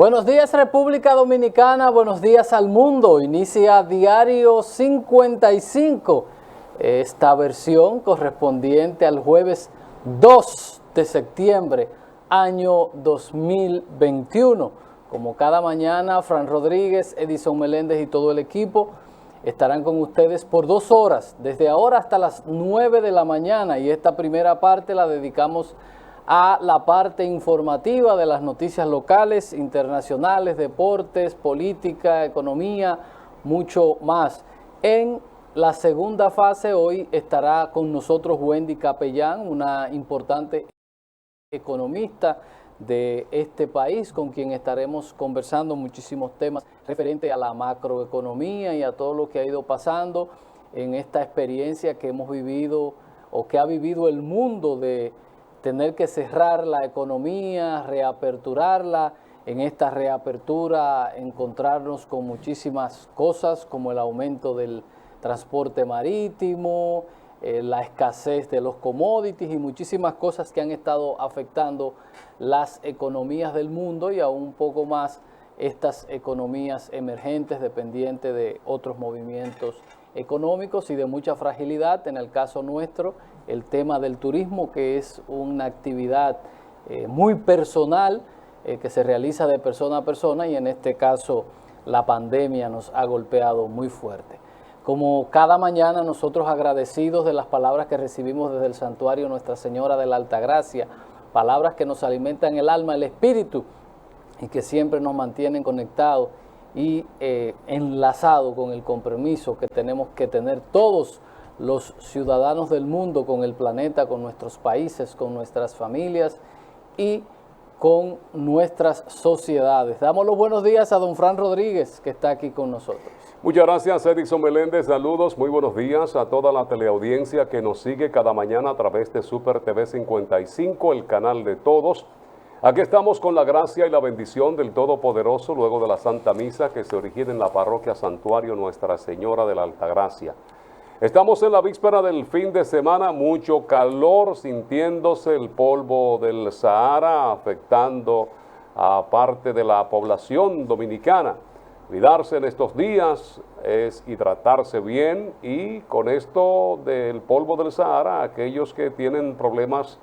Buenos días República Dominicana, buenos días al mundo. Inicia Diario 55, esta versión correspondiente al jueves 2 de septiembre, año 2021. Como cada mañana, Fran Rodríguez, Edison Meléndez y todo el equipo estarán con ustedes por 2 horas, desde ahora hasta las 9 de la mañana, y esta primera parte la dedicamos a la parte informativa de las noticias locales, internacionales, deportes, política, economía, mucho más. En la segunda fase hoy estará con nosotros Wendy Capellán, una importante economista de este país, con quien estaremos conversando muchísimos temas referentes a la macroeconomía y a todo lo que ha ido pasando en esta experiencia que hemos vivido o que ha vivido el mundo de tener que cerrar la economía, reaperturarla. En esta reapertura encontrarnos con muchísimas cosas como el aumento del transporte marítimo, la escasez de los commodities y muchísimas cosas que han estado afectando las economías del mundo y aún un poco más estas economías emergentes dependientes de otros movimientos económicos y de mucha fragilidad. En el caso nuestro, el tema del turismo, que es una actividad muy personal, que se realiza de persona a persona, y en este caso la pandemia nos ha golpeado muy fuerte. Como cada mañana, nosotros agradecidos de las palabras que recibimos desde el santuario Nuestra Señora de la Altagracia, palabras que nos alimentan el alma, el espíritu, y que siempre nos mantienen conectados y enlazados con el compromiso que tenemos que tener todos los ciudadanos del mundo con el planeta, con nuestros países, con nuestras familias y con nuestras sociedades. Damos los buenos días a don Fran Rodríguez, que está aquí con nosotros. Muchas gracias, Edison Meléndez. Saludos, muy buenos días a toda la teleaudiencia que nos sigue cada mañana a través de Super TV 55, el canal de todos. Aquí estamos con la gracia y la bendición del Todopoderoso luego de la Santa Misa que se origina en la parroquia Santuario Nuestra Señora de la Altagracia. Estamos en la víspera del fin de semana, mucho calor, sintiéndose el polvo del Sahara afectando a parte de la población dominicana. Cuidarse en estos días es hidratarse bien, y con esto del polvo del Sahara, aquellos que tienen problemas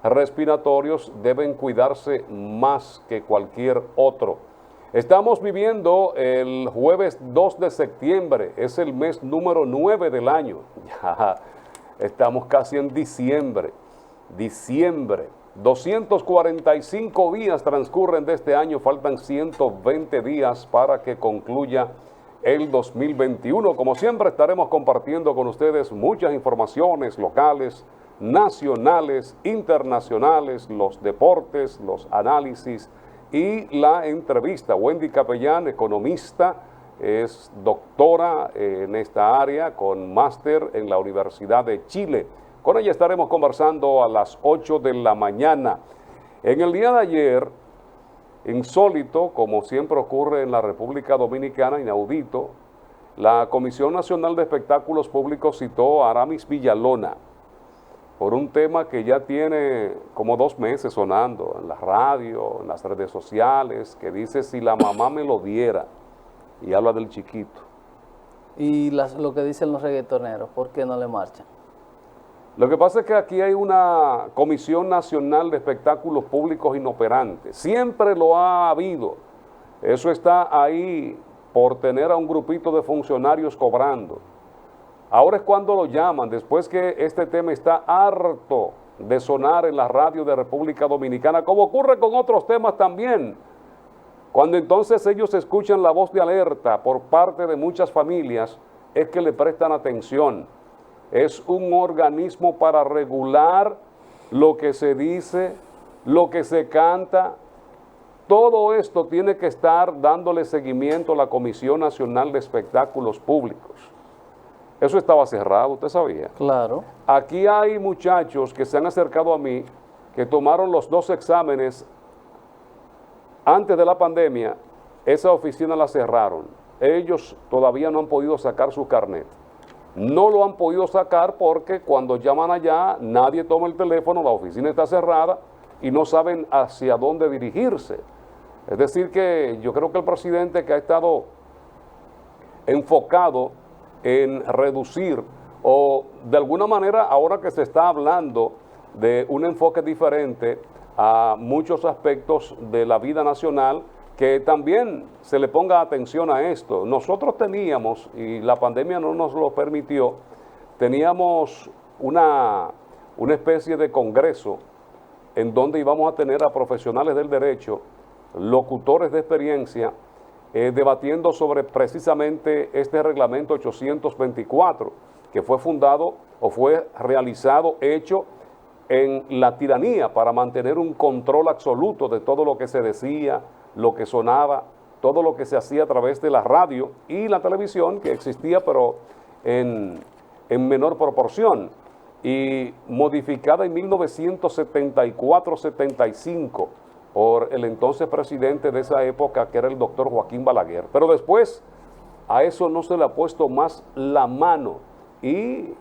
respiratorios deben cuidarse más que cualquier otro. Estamos viviendo el jueves 2 de septiembre, es el mes número 9 del año. Ya estamos casi en diciembre. 245 días transcurren de este año, faltan 120 días para que concluya el 2021. Como siempre, estaremos compartiendo con ustedes muchas informaciones locales, nacionales, internacionales, los deportes, los análisis y la entrevista. Wendy Capellán, economista, es doctora en esta área con máster en la Universidad de Chile. Con ella estaremos conversando a las 8 de la mañana. En el día de ayer, insólito, como siempre ocurre en la República Dominicana, inaudito, la Comisión Nacional de Espectáculos Públicos citó a Aramis Villalona por un tema que ya tiene como 2 meses sonando en la radio, en las redes sociales, que dice si la mamá me lo diera, y habla del chiquito. Y lo que dicen los reggaetoneros, ¿por qué no le marchan? Lo que pasa es que aquí hay una Comisión Nacional de Espectáculos Públicos inoperante. Siempre lo ha habido. Eso está ahí por tener a un grupito de funcionarios cobrando. Ahora es cuando lo llaman, después que este tema está harto de sonar en la radio de República Dominicana, como ocurre con otros temas también. Cuando entonces ellos escuchan la voz de alerta por parte de muchas familias, es que le prestan atención. Es un organismo para regular lo que se dice, lo que se canta. Todo esto tiene que estar dándole seguimiento a la Comisión Nacional de Espectáculos Públicos. Eso estaba cerrado, ¿usted sabía? Claro. Aquí hay muchachos que se han acercado a mí, que tomaron los 2 exámenes antes de la pandemia. Esa oficina la cerraron. Ellos todavía no han podido sacar su carnet. No lo han podido sacar porque cuando llaman allá nadie toma el teléfono, la oficina está cerrada y no saben hacia dónde dirigirse. Es decir que yo creo que el presidente, que ha estado enfocado en reducir, o de alguna manera ahora que se está hablando de un enfoque diferente a muchos aspectos de la vida nacional, que también se le ponga atención a esto. Nosotros teníamos, y la pandemia no nos lo permitió, teníamos una especie de congreso en donde íbamos a tener a profesionales del derecho, locutores de experiencia, debatiendo sobre precisamente este reglamento 824, que fue fundado o fue realizado, hecho en la tiranía para mantener un control absoluto de todo lo que se decía, lo que sonaba, todo lo que se hacía a través de la radio y la televisión, que existía pero en menor proporción, y modificada en 1974-75 por el entonces presidente de esa época, que era el doctor Joaquín Balaguer. Pero después a eso no se le ha puesto más la mano y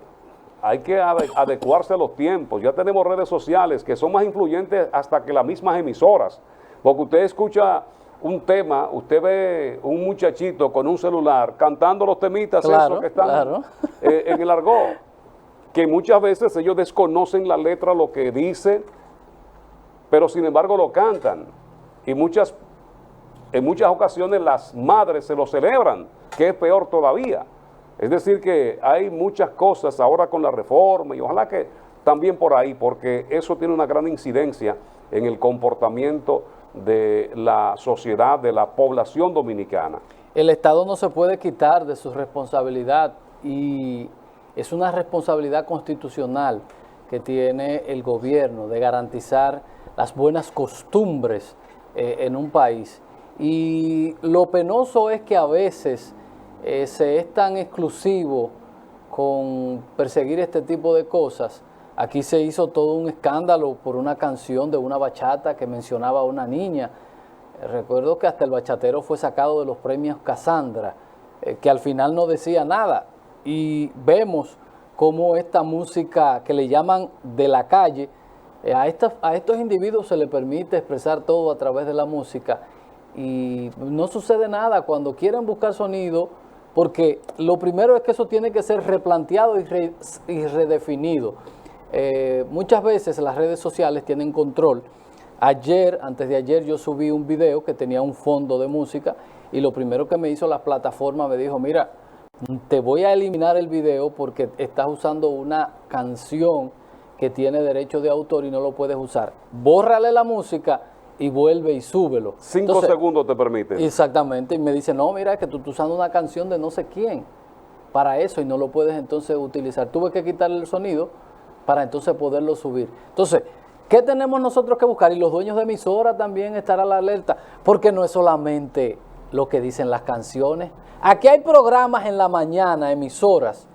hay que adecuarse a los tiempos. Ya tenemos redes sociales que son más influyentes hasta que las mismas emisoras, porque usted escucha un tema, usted ve un muchachito con un celular cantando los temitas, Claro, esos que están claro. En el argot, que muchas veces ellos desconocen la letra, lo que dice, pero sin embargo lo cantan. Y en muchas ocasiones las madres se lo celebran, que es peor todavía. Es decir que hay muchas cosas ahora con la reforma, y ojalá que también por ahí, porque eso tiene una gran incidencia en el comportamiento de la sociedad, de la población dominicana. El Estado no se puede quitar de su responsabilidad, y es una responsabilidad constitucional que tiene el gobierno de garantizar las buenas costumbres en un país. Y lo penoso es que a veces se es tan exclusivo con perseguir este tipo de cosas. Aquí se hizo todo un escándalo por una canción de una bachata que mencionaba a una niña. Recuerdo que hasta el bachatero fue sacado de los premios Casandra, que al final no decía nada. Y vemos cómo esta música que le llaman de la calle, a estos individuos se les permite expresar todo a través de la música y no sucede nada cuando quieren buscar sonido, porque lo primero es que eso tiene que ser replanteado y redefinido. Muchas veces las redes sociales tienen control. Antes de ayer yo subí un video que tenía un fondo de música y lo primero que me hizo la plataforma me dijo: mira, te voy a eliminar el video porque estás usando una canción que tiene derecho de autor y no lo puedes usar. Bórrale la música y vuelve y súbelo. 5 segundos te permiten. Exactamente, y me dice: no, mira, es que tú estás usando una canción de no sé quién para eso y no lo puedes entonces utilizar. Tuve que quitarle el sonido para entonces poderlo subir. Entonces, ¿qué tenemos nosotros que buscar? Y los dueños de emisoras también estar a la alerta, porque no es solamente lo que dicen las canciones. Aquí hay programas en la mañana, emisoras,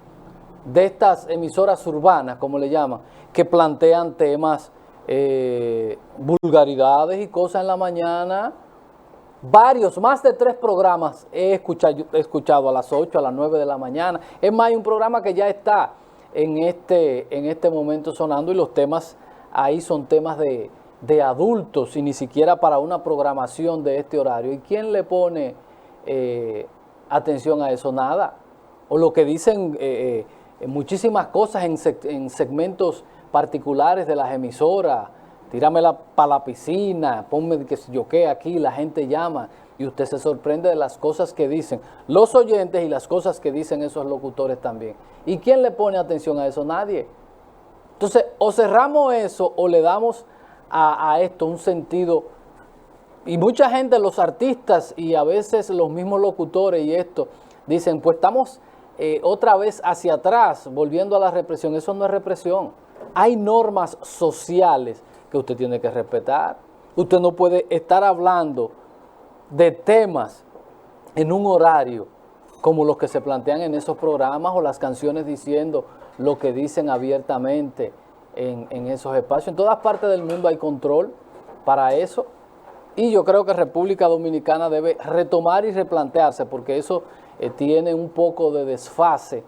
de estas emisoras urbanas, como le llaman, que plantean temas, vulgaridades y cosas en la mañana. Más de 3 programas he escuchado a las 8, a las 9 de la mañana. Es más, hay un programa que ya está en este momento sonando, y los temas ahí son temas de adultos y ni siquiera para una programación de este horario. ¿Y quién le pone atención a eso? Nada. O lo que dicen muchísimas cosas en segmentos particulares de las emisoras. Tíramela para la piscina, ponme que si yo qué aquí, la gente llama y usted se sorprende de las cosas que dicen los oyentes y las cosas que dicen esos locutores también. ¿Y quién le pone atención a eso? Nadie. Entonces, o cerramos eso o le damos a esto un sentido. Y mucha gente, los artistas y a veces los mismos locutores y esto, dicen: pues estamos otra vez hacia atrás, volviendo a la represión. Eso no es represión. Hay normas sociales que usted tiene que respetar. Usted no puede estar hablando de temas en un horario como los que se plantean en esos programas, o las canciones diciendo lo que dicen abiertamente en esos espacios. En todas partes del mundo hay control para eso, y yo creo que República Dominicana debe retomar y replantearse, porque eso tiene un poco de desfase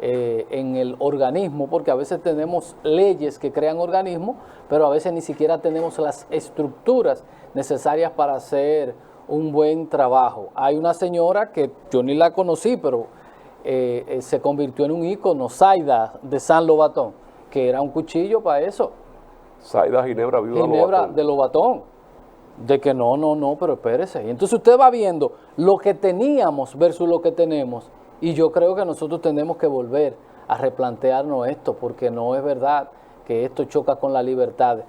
en el organismo, porque a veces tenemos leyes que crean organismos, pero a veces ni siquiera tenemos las estructuras necesarias para hacer un buen trabajo. Hay una señora que yo ni la conocí, pero se convirtió en un ícono, Zaida de San Lobatón, que era un cuchillo para eso. Zaida Ginebra Viuda Ginebra Lobatón. de Lobatón, de que no, pero espérese. Y entonces usted va viendo lo que teníamos versus lo que tenemos, y yo creo que nosotros tenemos que volver a replantearnos esto, porque no es verdad que esto choca con la libertad.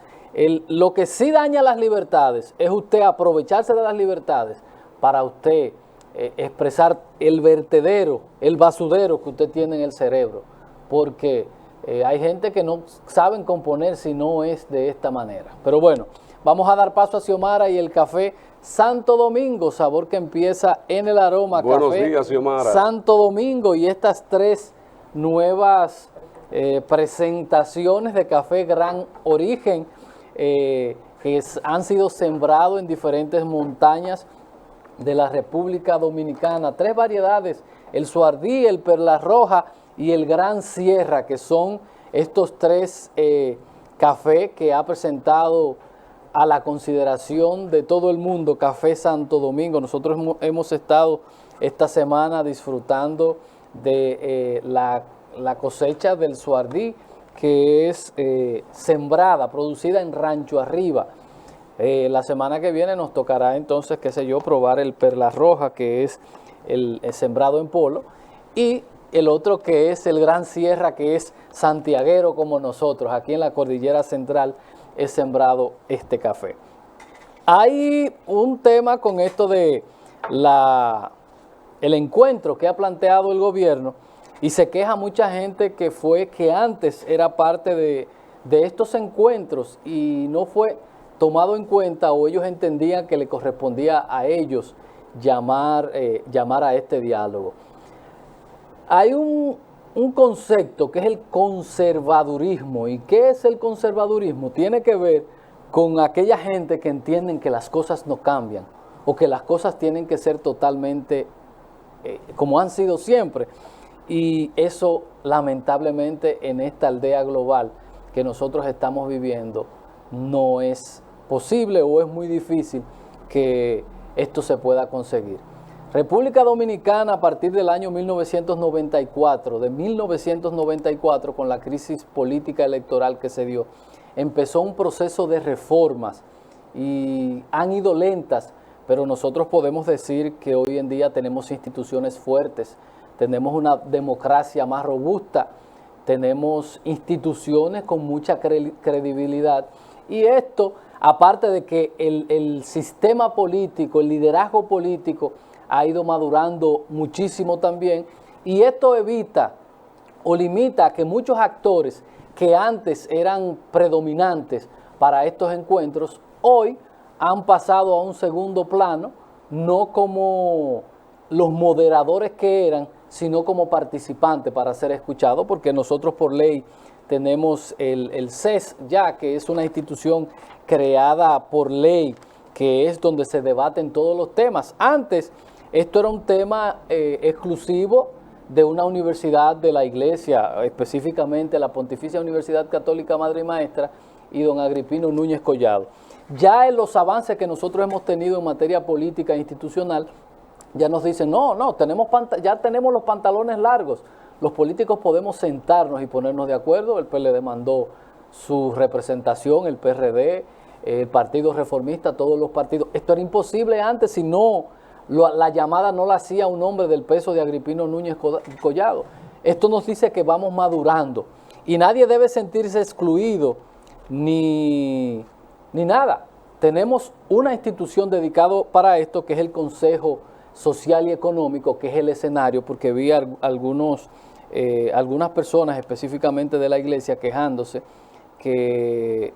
Lo que sí daña las libertades es usted aprovecharse de las libertades para usted expresar el vertedero, el basurero que usted tiene en el cerebro, porque hay gente que no saben componer si no es de esta manera. Pero bueno, vamos a dar paso a Xiomara y el café Santo Domingo, sabor que empieza en el aroma. Buenos café días, Xiomara. Santo Domingo, y estas tres nuevas presentaciones de café Gran Origen que han sido sembrados en diferentes montañas de la República Dominicana. Tres variedades, el Suardí, el Perla Roja y el Gran Sierra, que son estos tres cafés que ha presentado a la consideración de todo el mundo Café Santo Domingo. Nosotros hemos estado esta semana disfrutando de la cosecha del Suardí, que es sembrada, producida en Rancho Arriba. La semana que viene nos tocará entonces, qué sé yo, probar el Perla Roja, que es el sembrado en polo, y el otro que es el Gran Sierra, que es santiaguero como nosotros. Aquí en la Cordillera Central es sembrado este café. Hay un tema con esto de el encuentro que ha planteado el gobierno, y se queja mucha gente que antes era parte de estos encuentros y no fue tomado en cuenta, o ellos entendían que le correspondía a ellos llamar a este diálogo. Hay un concepto que es el conservadurismo. ¿Y qué es el conservadurismo? Tiene que ver con aquella gente que entienden que las cosas no cambian o que las cosas tienen que ser totalmente como han sido siempre. Y eso, lamentablemente, en esta aldea global que nosotros estamos viviendo, no es posible, o es muy difícil que esto se pueda conseguir. República Dominicana, a partir del año 1994, con la crisis política electoral que se dio, empezó un proceso de reformas y han ido lentas, pero nosotros podemos decir que hoy en día tenemos instituciones fuertes, tenemos una democracia más robusta, tenemos instituciones con mucha credibilidad, y esto, aparte de que el sistema político, el liderazgo político ha ido madurando muchísimo también, y esto evita o limita que muchos actores que antes eran predominantes para estos encuentros, hoy han pasado a un segundo plano, no como los moderadores que eran, sino como participantes para ser escuchados, porque nosotros por ley tenemos el CES ya, que es una institución creada por ley, que es donde se debaten todos los temas. Antes esto era un tema exclusivo de una universidad de la Iglesia, específicamente la Pontificia Universidad Católica Madre y Maestra y don Agripino Núñez Collado. Ya en los avances que nosotros hemos tenido en materia política e institucional, ya nos dicen, no, ya tenemos los pantalones largos, los políticos podemos sentarnos y ponernos de acuerdo. El PLD mandó su representación, el PRD, el Partido Reformista, todos los partidos. Esto era imposible antes, si no, la llamada no la hacía un hombre del peso de Agripino Núñez Collado. Esto nos dice que vamos madurando y nadie debe sentirse excluido ni nada. Tenemos una institución dedicada para esto, que es el Consejo Social y Económico, que es el escenario, porque vi algunas personas específicamente de la iglesia quejándose que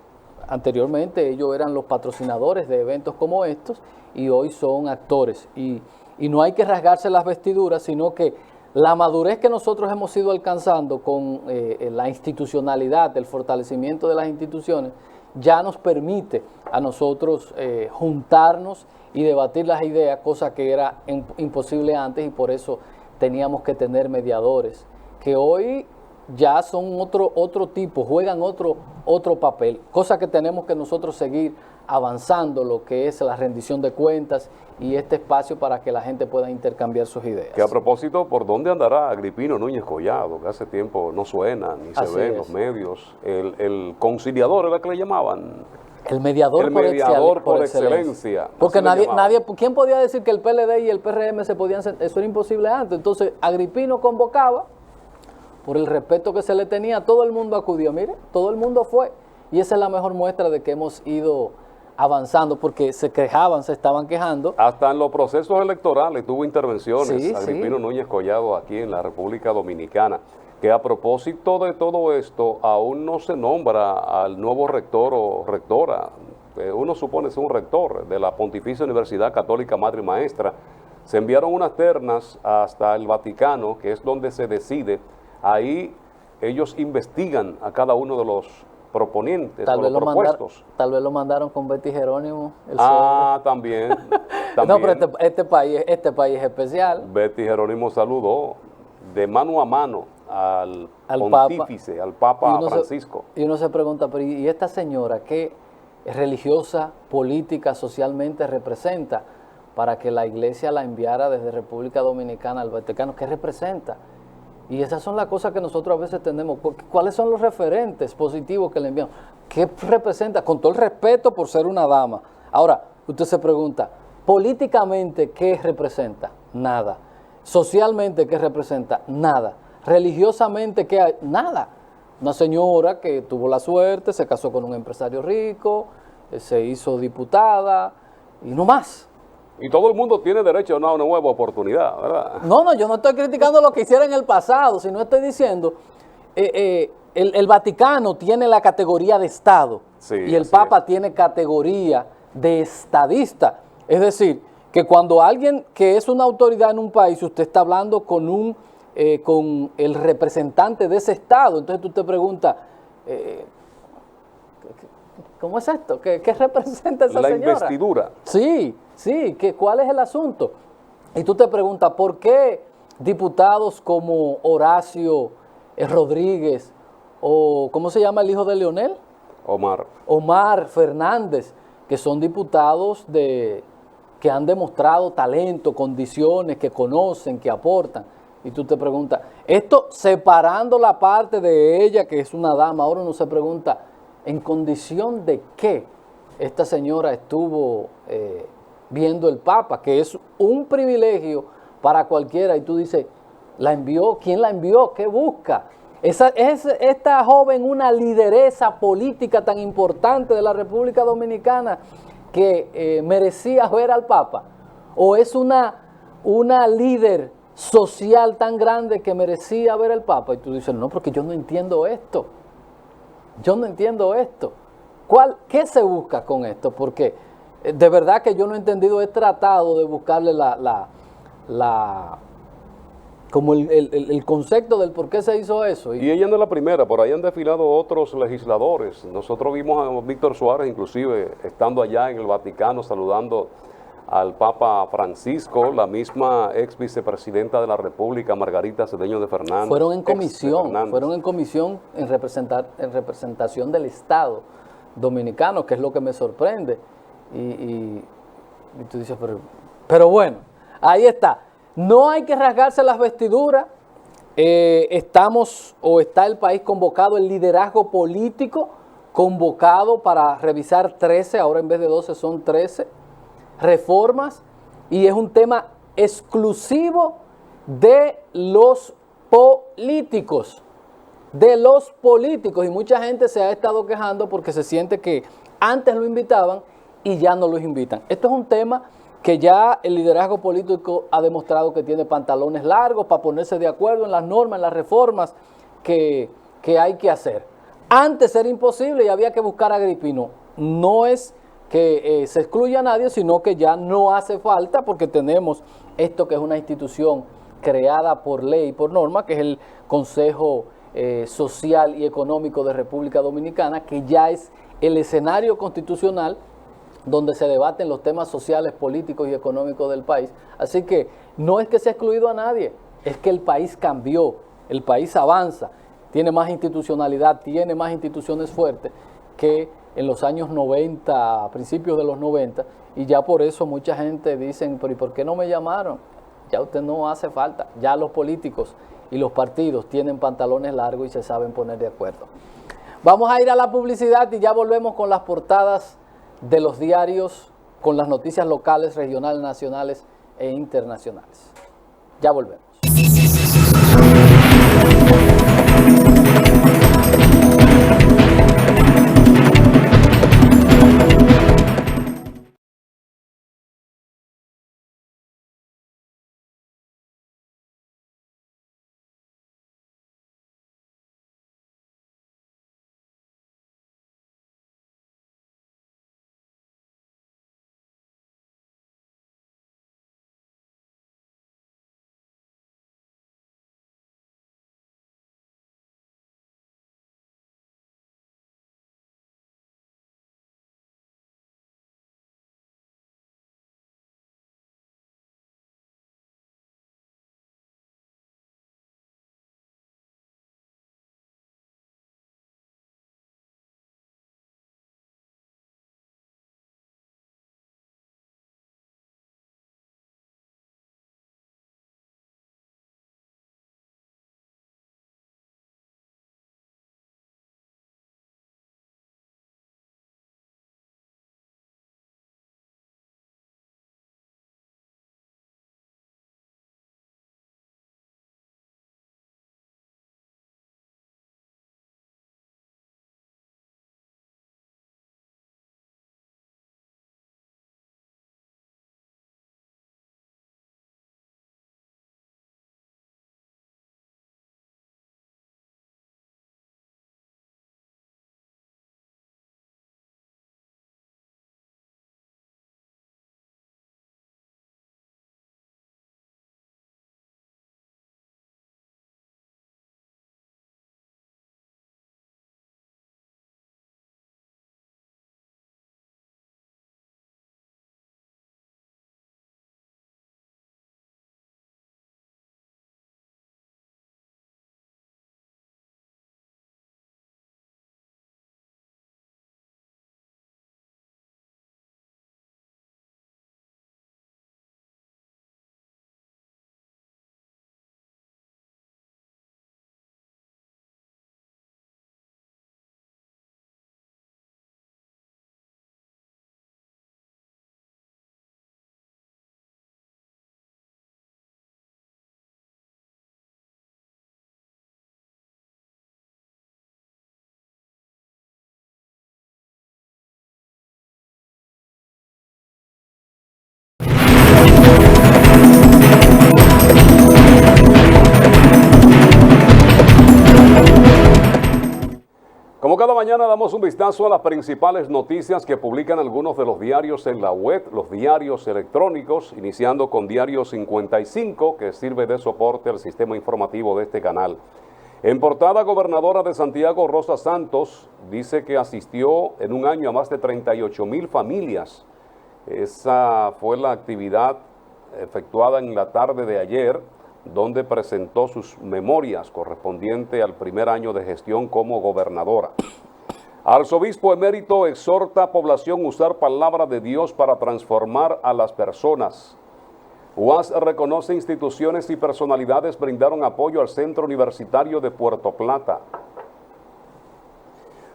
anteriormente ellos eran los patrocinadores de eventos como estos y hoy son actores, y no hay que rasgarse las vestiduras, sino que la madurez que nosotros hemos ido alcanzando con la institucionalidad, el fortalecimiento de las instituciones, ya nos permite a nosotros juntarnos y debatir las ideas, cosa que era imposible antes, y por eso teníamos que tener mediadores que hoy ya son otro tipo, juegan otro papel, cosa que tenemos que nosotros seguir avanzando, lo que es la rendición de cuentas y este espacio para que la gente pueda intercambiar sus ideas. Que a propósito, ¿por dónde andará Agripino Núñez Collado? Que hace tiempo no suena, ni se ve en los medios. El conciliador era que le llamaban. El mediador, por excelencia. Porque nadie, ¿quién podía decir que el PLD y el PRM se podían hacer? Eso era imposible antes. Entonces, Agripino convocaba, por el respeto que se le tenía, todo el mundo acudió. Mire, todo el mundo fue. Y esa es la mejor muestra de que hemos ido avanzando, porque se quejaban, se estaban quejando. Hasta en los procesos electorales tuvo intervenciones, sí, Agripino Núñez Collado aquí en la República Dominicana, que a propósito de todo esto, aún no se nombra al nuevo rector o rectora, uno supone es un rector de la Pontificia Universidad Católica Madre y Maestra. Se enviaron unas ternas hasta el Vaticano, que es donde se decide. Ahí ellos investigan a cada uno de los proponientes, tal vez los propuestos. Tal vez lo mandaron con Betty Jerónimo. También. No, pero este país es especial. Betty Jerónimo saludó de mano a mano al pontífice, al Papa Francisco. Y uno se pregunta, pero ¿y esta señora qué religiosa, política, socialmente representa para que la iglesia la enviara desde República Dominicana al Vaticano? ¿Qué representa? Y esas son las cosas que nosotros a veces tenemos. ¿Cuáles son los referentes positivos que le enviamos? ¿Qué representa? Con todo el respeto por ser una dama. Ahora, usted se pregunta, políticamente, ¿qué representa? Nada. Socialmente, ¿qué representa? Nada. Religiosamente, ¿qué hay? Nada. Una señora que tuvo la suerte, se casó con un empresario rico, se hizo diputada y no más. Y todo el mundo tiene derecho a una nueva oportunidad, ¿verdad? No, yo no estoy criticando lo que hiciera en el pasado, sino estoy diciendo, el Vaticano tiene la categoría de Estado, sí, y el Papa tiene categoría de estadista. Es decir, que cuando alguien que es una autoridad en un país, usted está hablando con el representante de ese Estado, entonces tú te preguntas, ¿cómo es esto? ¿Qué representa esa señora? La investidura. Sí, ¿cuál es el asunto? Y tú te preguntas, ¿por qué diputados como Horacio Rodríguez, o ¿cómo se llama el hijo de Leonel? Omar Fernández, que son diputados que han demostrado talento, condiciones, que conocen, que aportan? Y tú te preguntas, esto separando la parte de ella, que es una dama, ahora uno se pregunta, ¿en condición de qué esta señora estuvo viendo el Papa? Que es un privilegio para cualquiera. Y tú dices, ¿la envió? ¿Quién la envió? ¿Qué busca? ¿Es esta joven una lideresa política tan importante de la República Dominicana que merecía ver al Papa? ¿O es una líder social tan grande que merecía ver al Papa? Y tú dices, no, porque yo no entiendo esto. Yo no entiendo esto. ¿Qué se busca con esto? Porque de verdad que yo no he entendido, he tratado de buscarle como el concepto del por qué se hizo eso. Y ella no es la primera, por ahí han desfilado otros legisladores. Nosotros vimos a Víctor Suárez, inclusive, estando allá en el Vaticano, saludando al Papa Francisco, la misma ex vicepresidenta de la República, Margarita Cedeño de Fernández. Fueron en comisión en representación del Estado dominicano, que es lo que me sorprende. Y tú dices, pero bueno, ahí está. No hay que rasgarse las vestiduras. Está el país convocado, el liderazgo político convocado para revisar 13, ahora en vez de 12 son 13 reformas, y es un tema exclusivo de los políticos, y mucha gente se ha estado quejando porque se siente que antes lo invitaban y ya no los invitan. Esto es un tema que ya el liderazgo político ha demostrado que tiene pantalones largos para ponerse de acuerdo en las normas, en las reformas que hay que hacer. Antes era imposible y había que buscar a Agripino. No es que se excluya a nadie, sino que ya no hace falta, porque tenemos esto que es una institución creada por ley y por norma, que es el Consejo Social y Económico de República Dominicana, que ya es el escenario constitucional donde se debaten los temas sociales, políticos y económicos del país. Así que no es que se ha excluido a nadie, es que el país cambió El país avanza, tiene más institucionalidad, tiene más instituciones fuertes que en los años 90, a principios de los 90, y ya por eso mucha gente dice, pero ¿y por qué no me llamaron? Ya usted no hace falta, ya los políticos y los partidos tienen pantalones largos y se saben poner de acuerdo. Vamos a ir a la publicidad y ya volvemos con las portadas de los diarios, con las noticias locales, regionales, nacionales e internacionales. Ya volvemos. Como cada mañana damos un vistazo a las principales noticias que publican algunos de los diarios en la web, los diarios electrónicos, iniciando con Diario 55, que sirve de soporte al sistema informativo de este canal. En portada, gobernadora de Santiago, Rosa Santos, dice que asistió en un año a más de 38,000 familias. Esa fue la actividad efectuada en la tarde de ayer, donde presentó sus memorias correspondientes al primer año de gestión como gobernadora. Arzobispo emérito exhorta a población a usar palabra de Dios para transformar a las personas. UAS reconoce instituciones y personalidades brindaron apoyo al Centro Universitario de Puerto Plata.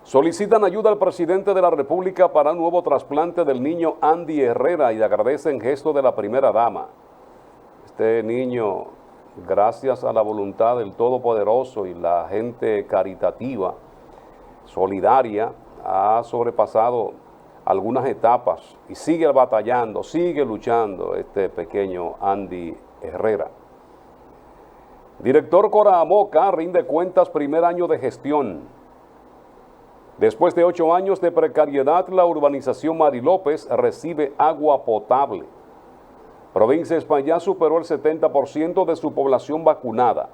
Solicitan ayuda al presidente de la República para un nuevo trasplante del niño Andy Herrera y agradecen gesto de la primera dama. Este niño, gracias a la voluntad del Todopoderoso y la gente caritativa, solidaria, ha sobrepasado algunas etapas y sigue batallando, sigue luchando este pequeño Andy Herrera. Director Coramoca rinde cuentas primer año de gestión. Después de 8 años de precariedad, la urbanización Mari López recibe agua potable. Provincia España superó el 70% de su población vacunada.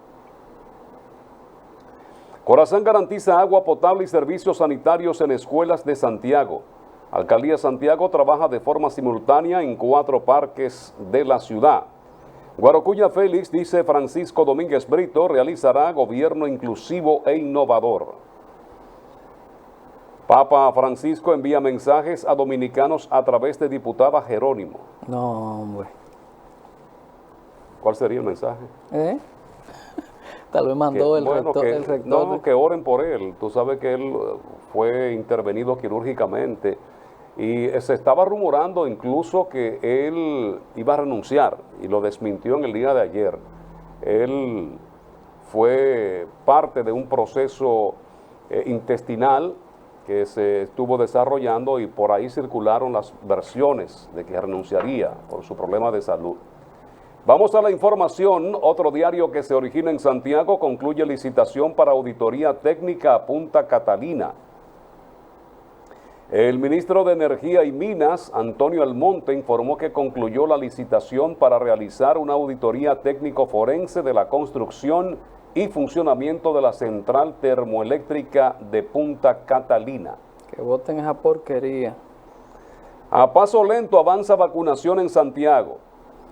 Corazán garantiza agua potable y servicios sanitarios en escuelas de Santiago. Alcaldía Santiago trabaja de forma simultánea en 4 parques de la ciudad. Guarocuya Félix, dice Francisco Domínguez Brito, realizará gobierno inclusivo e innovador. Papa Francisco envía mensajes a dominicanos a través de diputada Jerónimo. No, hombre. ¿Cuál sería el mensaje? Tal vez mandó el rector. No, que oren por él. Tú sabes que él fue intervenido quirúrgicamente y se estaba rumorando incluso que él iba a renunciar y lo desmintió en el día de ayer. Él fue parte de un proceso intestinal que se estuvo desarrollando y por ahí circularon las versiones de que renunciaría por su problema de salud. Vamos a la información. Otro diario que se origina en Santiago concluye licitación para auditoría técnica a Punta Catalina. El ministro de Energía y Minas, Antonio Almonte, informó que concluyó la licitación para realizar una auditoría técnico-forense de la construcción y funcionamiento de la central termoeléctrica de Punta Catalina. Que voten esa porquería. A paso lento avanza vacunación en Santiago.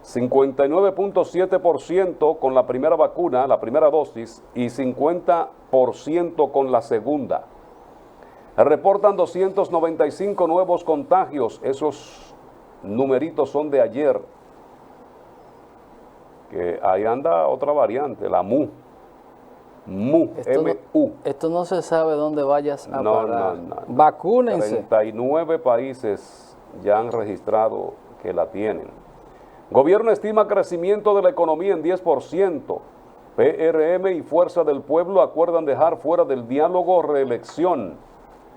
59.7% con la primera vacuna, la primera dosis, y 50% con la segunda. Reportan 295 nuevos contagios. Esos numeritos son de ayer. Que ahí anda otra variante, la MU. Esto no se sabe dónde vayas a parar. No. Vacúnense. 39 países ya han registrado que la tienen. Gobierno estima crecimiento de la economía en 10%. PRM y Fuerza del Pueblo acuerdan dejar fuera del diálogo reelección.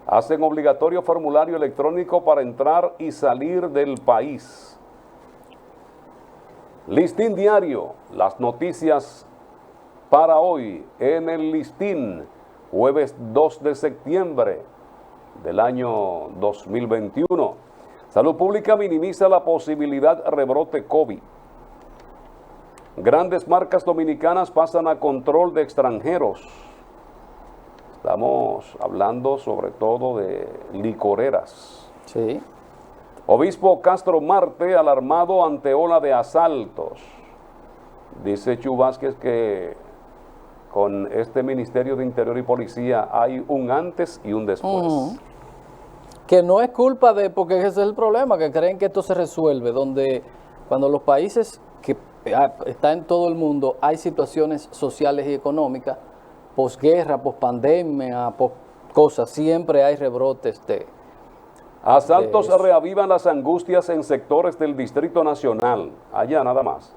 Hacen obligatorio formulario electrónico para entrar y salir del país. Listín Diario, las noticias para hoy en el Listín, jueves 2 de septiembre del año 2021. Salud Pública minimiza la posibilidad de rebrote COVID. Grandes marcas dominicanas pasan a control de extranjeros. Estamos hablando sobre todo de licoreras. Sí. Obispo Castro Marte alarmado ante ola de asaltos. Dice Chu Vázquez que con este Ministerio de Interior y Policía hay un antes y un después. Que no es culpa de, porque ese es el problema, que creen que esto se resuelve, donde cuando los países que están en todo el mundo hay situaciones sociales y económicas, posguerra, pospandemia, cosas, siempre hay rebrotes de... Asaltos reavivan las angustias en sectores del Distrito Nacional, allá nada más.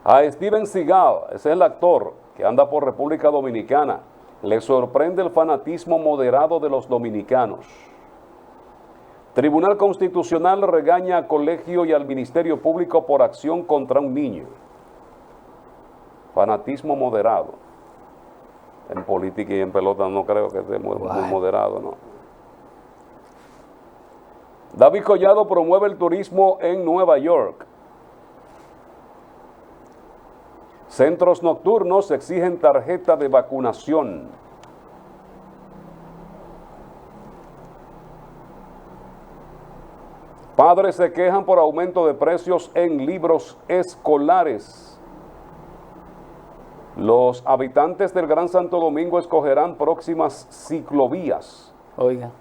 A Steven Seagal, ese es el actor que anda por República Dominicana, le sorprende el fanatismo moderado de los dominicanos. Tribunal Constitucional regaña a colegio y al Ministerio Público por acción contra un niño. Fanatismo moderado. En política y en pelota no creo que esté muy moderado, ¿no? David Collado promueve el turismo en Nueva York. Centros nocturnos exigen tarjeta de vacunación. Padres se quejan por aumento de precios en libros escolares. Los habitantes del Gran Santo Domingo escogerán próximas ciclovías. Oiga.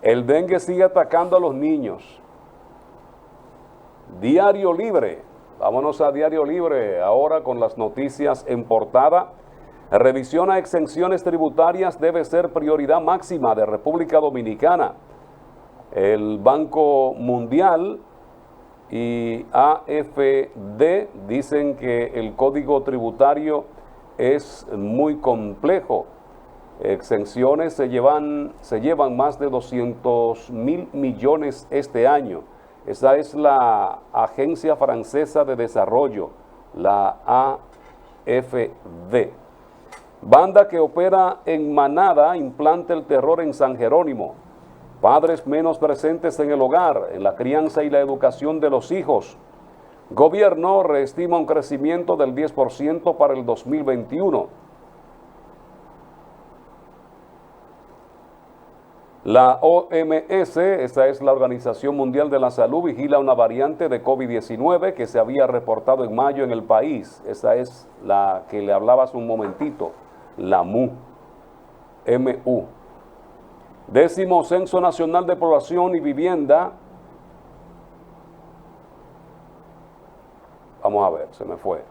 El dengue sigue atacando a los niños. Diario Libre. Vámonos a Diario Libre ahora con las noticias en portada. Revisión a exenciones tributarias debe ser prioridad máxima de República Dominicana. El Banco Mundial y AFD dicen que el código tributario es muy complejo. Exenciones se llevan más de 200.000 millones este año. Esa es la Agencia Francesa de Desarrollo, la AFD. Banda que opera en Manada implanta el terror en San Jerónimo. Padres menos presentes en el hogar, en la crianza y la educación de los hijos. Gobierno reestima un crecimiento del 10% para el 2021. La OMS, esta es la Organización Mundial de la Salud, vigila una variante de COVID-19 que se había reportado en mayo en el país. Esa es la que le hablaba hace un momentito, la MU. Décimo Censo Nacional de Población y Vivienda. Vamos a ver, se me fue.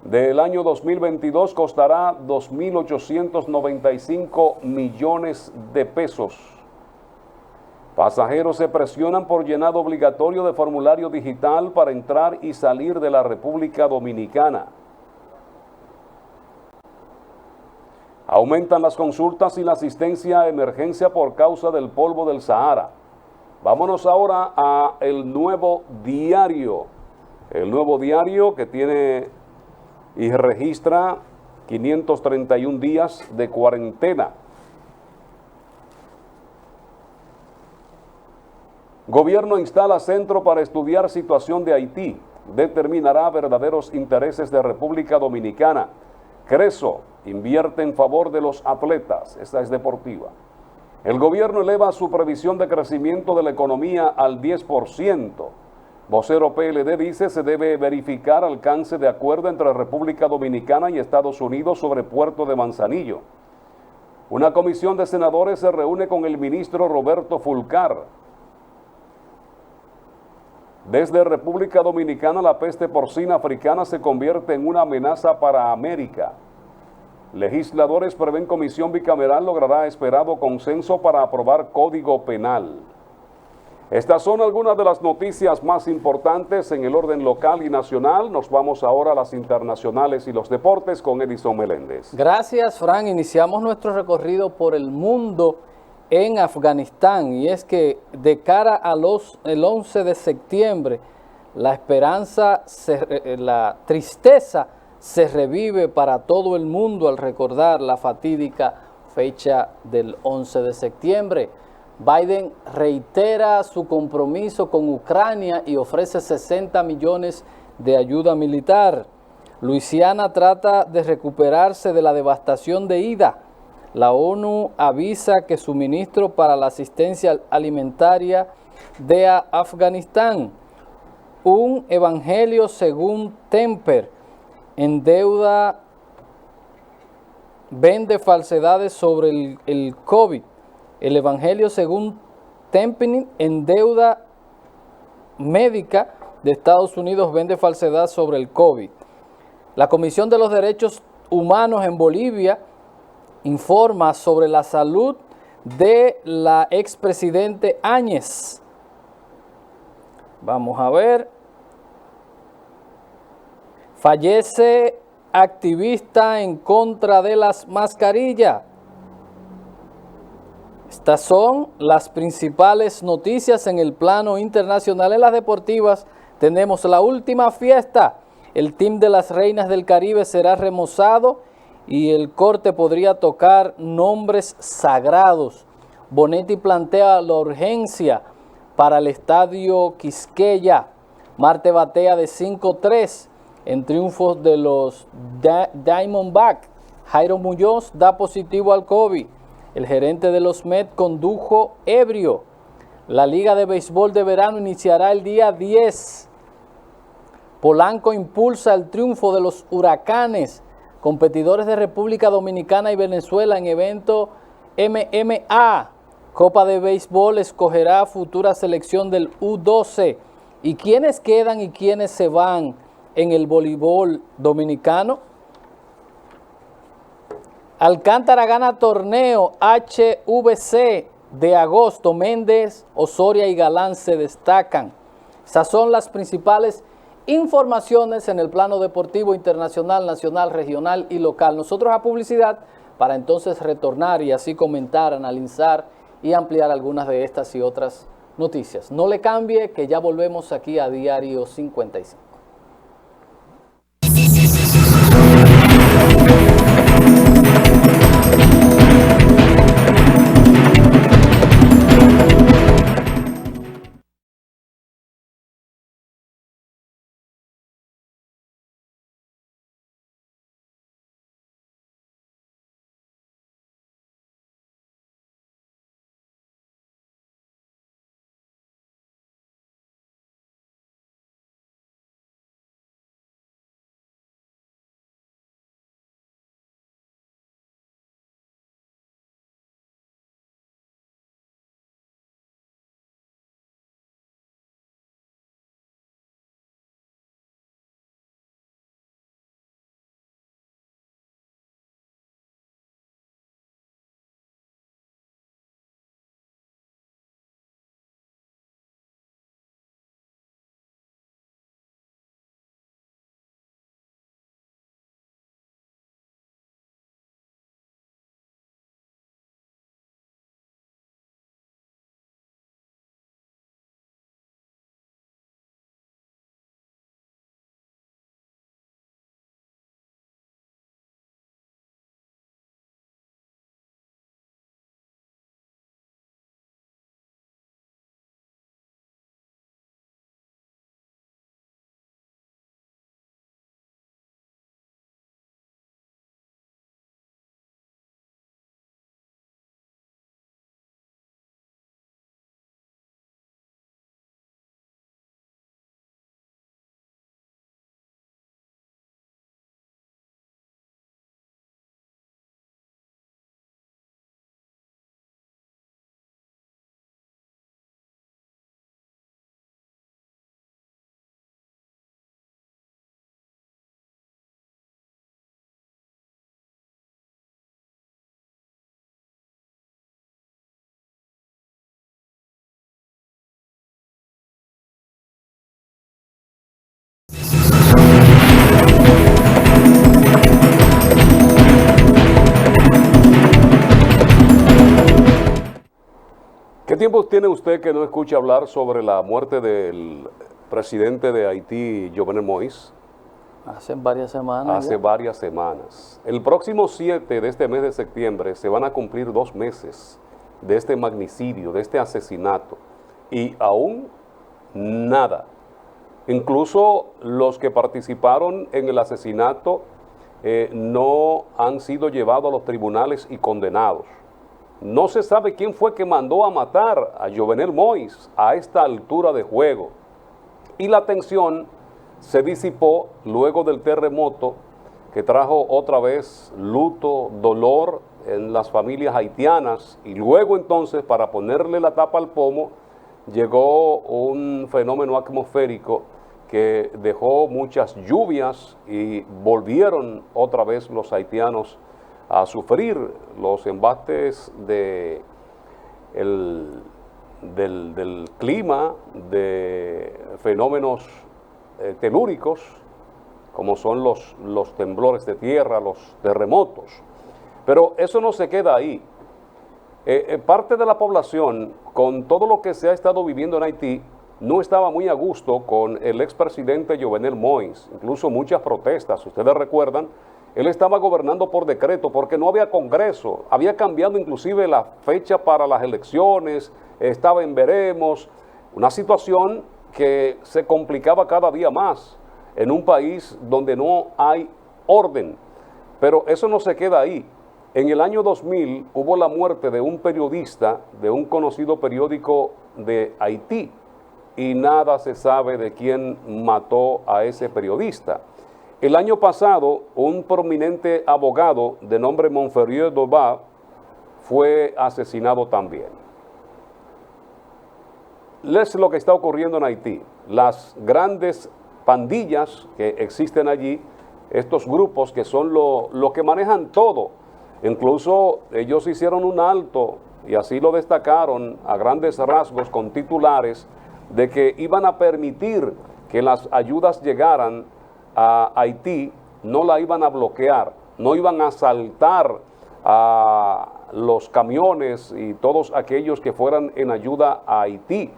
Del año 2022 costará 2.895 millones de pesos. Pasajeros se presionan por llenado obligatorio de formulario digital para entrar y salir de la República Dominicana. Aumentan las consultas y la asistencia a emergencia por causa del polvo del Sahara. Vámonos ahora a El Nuevo Diario. El Nuevo Diario que tiene y registra 531 días de cuarentena. Gobierno instala centro para estudiar situación de Haití. Determinará verdaderos intereses de República Dominicana. Creso invierte en favor de los atletas. Esta es deportiva. El gobierno eleva su previsión de crecimiento de la economía al 10%. Vocero PLD dice se debe verificar alcance de acuerdo entre República Dominicana y Estados Unidos sobre Puerto de Manzanillo. Una comisión de senadores se reúne con el ministro Roberto Fulcar. Desde República Dominicana la peste porcina africana se convierte en una amenaza para América. Legisladores prevén comisión bicameral logrará esperado consenso para aprobar Código Penal. Estas son algunas de las noticias más importantes en el orden local y nacional. Nos vamos ahora a las internacionales y los deportes con Edison Meléndez. Gracias, Fran. Iniciamos nuestro recorrido por el mundo en Afganistán, y es que de cara al 11 de septiembre, la tristeza se revive para todo el mundo al recordar la fatídica fecha del 11 de septiembre. Biden reitera su compromiso con Ucrania y ofrece 60 millones de ayuda militar. Luisiana trata de recuperarse de la devastación de Ida. La ONU avisa que suministro para la asistencia alimentaria de Afganistán. Un evangelio según Temper vende falsedades sobre el COVID. El evangelio según Temper en deuda médica de Estados Unidos vende falsedad sobre el COVID. La Comisión de los Derechos Humanos en Bolivia informa sobre la salud de la expresidente Áñez. Vamos a ver. Fallece activista en contra de las mascarillas. Estas son las principales noticias en el plano internacional. En las deportivas tenemos la última fiesta. El team de las Reinas del Caribe será remozado y el corte podría tocar nombres sagrados. Bonetti plantea la urgencia para el estadio Quisqueya. Marte batea de 5-3 en triunfos de los Diamondbacks. Jairo Muñoz da positivo al COVID. El gerente de los Mets condujo ebrio. La Liga de Béisbol de Verano iniciará el día 10. Polanco impulsa el triunfo de los Huracanes. Competidores de República Dominicana y Venezuela en evento MMA. Copa de Béisbol escogerá futura selección del U12. ¿Y quiénes quedan y quiénes se van en el voleibol dominicano? Alcántara gana torneo HVC de agosto. Méndez, Osoria y Galán se destacan. Esas son las principales informaciones en el plano deportivo internacional, nacional, regional y local. Nosotros a publicidad para entonces retornar y así comentar, analizar y ampliar algunas de estas y otras noticias. No le cambie, que ya volvemos aquí a Diario 55. ¿Qué tiempo tiene usted que no escucha hablar sobre la muerte del presidente de Haití, Jovenel Moïse? Hace varias semanas. Hace varias semanas. El próximo 7 de este mes de septiembre se van a cumplir 2 meses de este magnicidio, de este asesinato. Y aún nada. Incluso los que participaron en el asesinato no han sido llevados a los tribunales y condenados. No se sabe quién fue que mandó a matar a Jovenel Moïse a esta altura de juego. Y la tensión se disipó luego del terremoto que trajo otra vez luto, dolor en las familias haitianas, y luego entonces, para ponerle la tapa al pomo, llegó un fenómeno atmosférico que dejó muchas lluvias y volvieron otra vez los haitianos a sufrir los embates del clima, de fenómenos telúricos, como son los temblores de tierra, los terremotos. Pero eso no se queda ahí. Parte de la población, con todo lo que se ha estado viviendo en Haití, no estaba muy a gusto con el expresidente Jovenel Moïse. Incluso muchas protestas, ustedes recuerdan, él estaba gobernando por decreto porque no había congreso, había cambiado inclusive la fecha para las elecciones, estaba en veremos, una situación que se complicaba cada día más en un país donde no hay orden. Pero eso no se queda ahí. En el año 2000 hubo la muerte de un periodista de un conocido periódico de Haití y nada se sabe de quién mató a ese periodista. El año pasado, un prominente abogado de nombre Montferrier Dobat fue asesinado también. Es lo que está ocurriendo en Haití. Las grandes pandillas que existen allí, estos grupos que son lo que manejan todo. Incluso ellos hicieron un alto, y así lo destacaron a grandes rasgos con titulares, de que iban a permitir que las ayudas llegaran a Haití, no la iban a bloquear, no iban a asaltar a los camiones y todos aquellos que fueran en ayuda a Haití.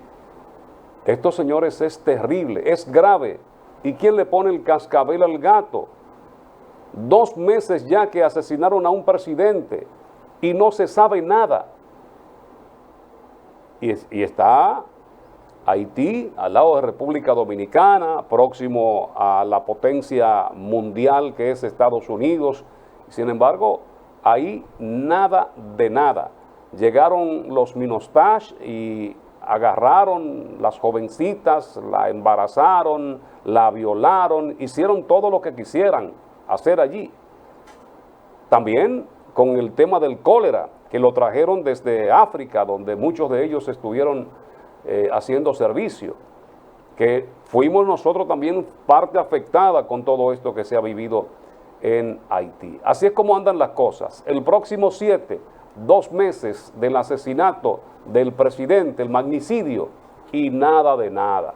Esto, señores, es terrible, es grave. ¿Y quién le pone el cascabel al gato? 2 meses ya que asesinaron a un presidente y no se sabe nada. Y está Haití al lado de República Dominicana, próximo a la potencia mundial que es Estados Unidos. Sin embargo, ahí nada de nada. Llegaron los Minostash y agarraron las jovencitas, la embarazaron, la violaron, hicieron todo lo que quisieran hacer allí. También con el tema del cólera, que lo trajeron desde África, donde muchos de ellos estuvieron haciendo servicio, que fuimos nosotros también parte afectada con todo esto que se ha vivido en Haití. Así es como andan las cosas. El próximo 7, 2 meses del asesinato del presidente, el magnicidio, y nada de nada.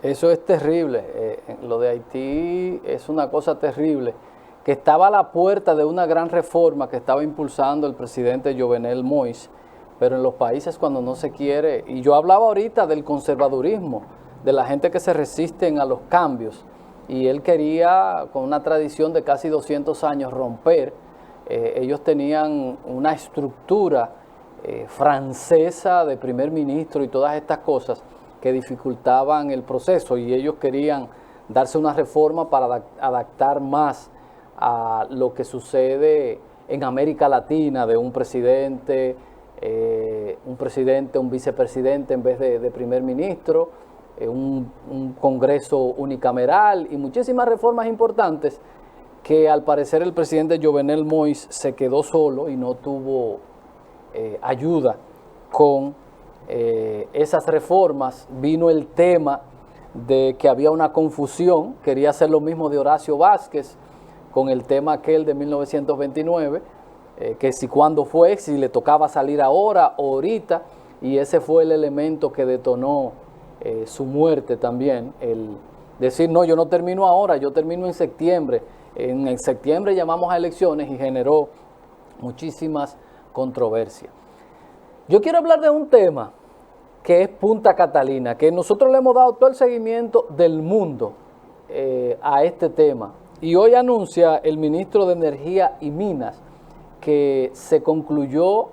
Eso es terrible. Lo de Haití es una cosa terrible, que estaba a la puerta de una gran reforma que estaba impulsando el presidente Jovenel Moïse, pero en los países cuando no se quiere, y yo hablaba ahorita del conservadurismo, de la gente que se resisten a los cambios, y él quería, con una tradición de casi 200 años, romper. Ellos tenían una estructura francesa de primer ministro y todas estas cosas que dificultaban el proceso, y ellos querían darse una reforma para adaptar más a lo que sucede en América Latina, de un presidente, un vicepresidente en vez de primer ministro, un congreso unicameral y muchísimas reformas importantes que al parecer el presidente Jovenel Moïse se quedó solo y no tuvo ayuda con esas reformas. Vino el tema de que había una confusión, quería hacer lo mismo de Horacio Vázquez con el tema aquel de 1929, que si cuándo fue, si le tocaba salir ahora o ahorita, y ese fue el elemento que detonó su muerte también, el decir, no, yo no termino ahora, yo termino en septiembre. En septiembre llamamos a elecciones y generó muchísimas controversias. Yo quiero hablar de un tema que es Punta Catalina, que nosotros le hemos dado todo el seguimiento del mundo a este tema. Y hoy anuncia el ministro de Energía y Minas que se concluyó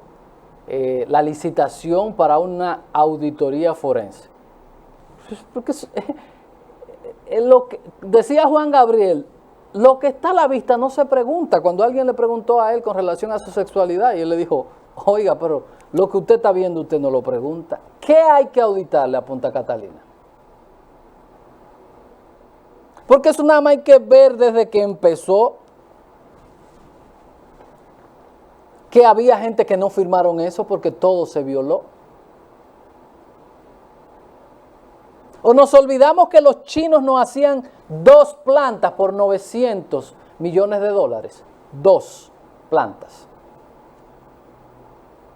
la licitación para una auditoría forense. Porque lo que decía Juan Gabriel, lo que está a la vista no se pregunta. Cuando alguien le preguntó a él con relación a su sexualidad, y él le dijo, oiga, pero lo que usted está viendo usted no lo pregunta. ¿Qué hay que auditarle a Punta Catalina? Porque eso nada más hay que ver desde que empezó, que había gente que no firmaron eso porque todo se violó. O nos olvidamos que los chinos nos hacían 2 plantas por 900 millones de dólares. 2 plantas.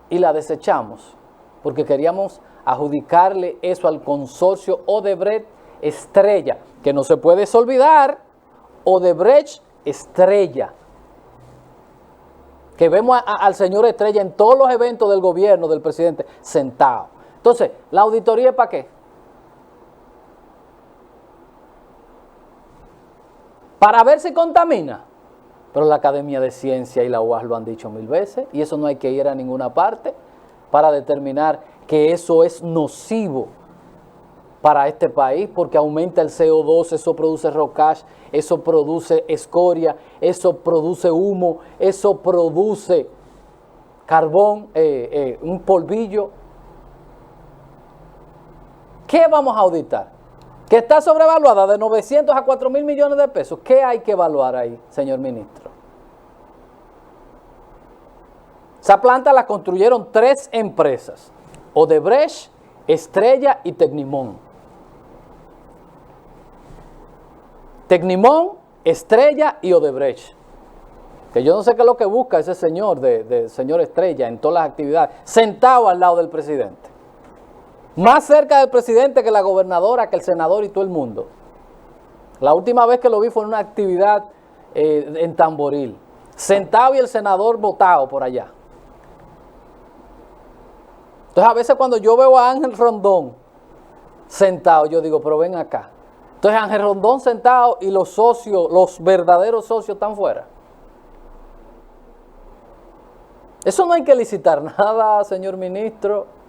Y la desechamos porque queríamos adjudicarle eso al consorcio Odebrecht Estrella, que no se puede olvidar, Odebrecht Estrella, que vemos al señor Estrella en todos los eventos del gobierno del presidente sentado. Entonces, ¿la auditoría es para qué? Para ver si contamina. Pero la Academia de Ciencia y la UAS lo han dicho 1000 veces, y eso no hay que ir a ninguna parte para determinar que eso es nocivo para este país, porque aumenta el CO2, eso produce rocage, eso produce escoria, eso produce humo, eso produce carbón, un polvillo. ¿Qué vamos a auditar? Que está sobrevaluada de 900 a 4.000 millones de pesos. ¿Qué hay que evaluar ahí, señor ministro? Esa planta la construyeron 3 empresas, Odebrecht, Estrella y Tecnimont. Tecnimont, Estrella y Odebrecht. Que yo no sé qué es lo que busca ese señor, señor Estrella, en todas las actividades, sentado al lado del presidente. Más cerca del presidente que la gobernadora, que el senador y todo el mundo. La última vez que lo vi fue en una actividad en Tamboril. Sentado y el senador botado por allá. Entonces a veces cuando yo veo a Ángel Rondón sentado, yo digo, pero ven acá. Entonces Ángel Rondón sentado y los socios, los verdaderos socios están fuera. Eso no hay que licitar nada, señor ministro.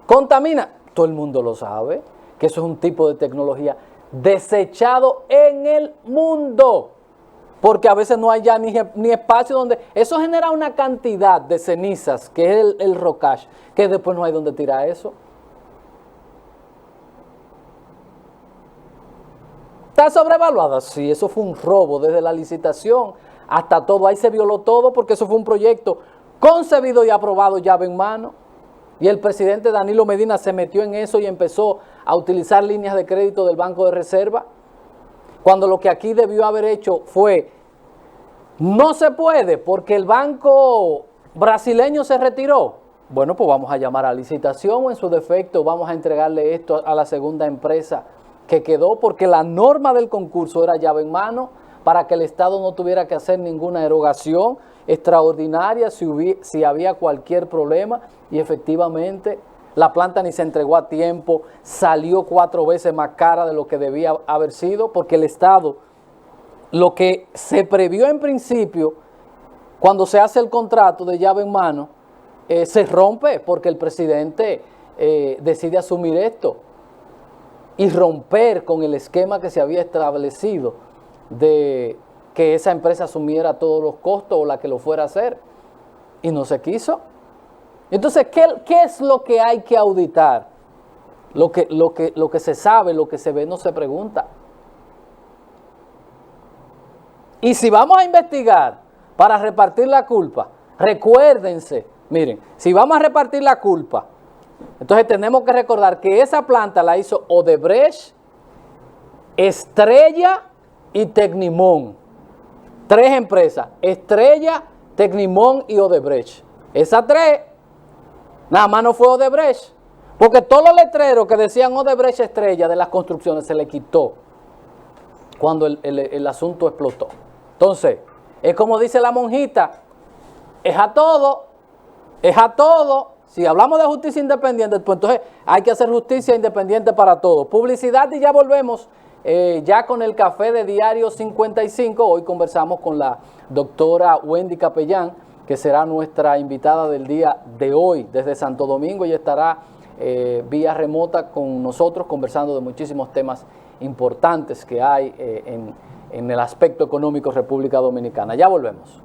Contamina, todo el mundo lo sabe, que eso es un tipo de tecnología desechado en el mundo, porque a veces no hay ya ni espacio donde, eso genera una cantidad de cenizas, que es el rocage, que después no hay donde tirar eso. ¿Está sobrevaluada? Sí, eso fue un robo desde la licitación hasta todo, ahí se violó todo porque eso fue un proyecto concebido y aprobado llave en mano. Y el presidente Danilo Medina se metió en eso y empezó a utilizar líneas de crédito del Banco de Reserva, cuando lo que aquí debió haber hecho fue, no se puede porque el banco brasileño se retiró. Bueno, pues vamos a llamar a licitación o en su defecto vamos a entregarle esto a la segunda empresa que quedó, porque la norma del concurso era llave en mano para que el Estado no tuviera que hacer ninguna erogación extraordinaria si había cualquier problema, y efectivamente la planta ni se entregó a tiempo, salió 4 veces más cara de lo que debía haber sido, porque el Estado, lo que se previó en principio, cuando se hace el contrato de llave en mano, se rompe porque el presidente decide asumir esto y romper con el esquema que se había establecido de que esa empresa asumiera todos los costos o la que lo fuera a hacer, y no se quiso. Entonces, ¿qué es lo que hay que auditar? Lo que se sabe, lo que se ve, no se pregunta. Y si vamos a investigar para repartir la culpa, recuérdense, miren, si vamos a repartir la culpa, entonces tenemos que recordar que esa planta la hizo Odebrecht, Estrella y Tecnimont. 3 empresas, Estrella, Tecnimont y Odebrecht. Esas 3, nada más no fue Odebrecht, porque todos los letreros que decían Odebrecht Estrella de las construcciones se le quitó cuando el asunto explotó. Entonces, es como dice la monjita, es a todo es a todo. Si hablamos de justicia independiente, pues entonces hay que hacer justicia independiente para todos. Publicidad y ya volvemos ya con el café de Diario 55. Hoy conversamos con la doctora Wendy Capellán, que será nuestra invitada del día de hoy desde Santo Domingo, y estará vía remota con nosotros conversando de muchísimos temas importantes que hay en el aspecto económico de República Dominicana. Ya volvemos.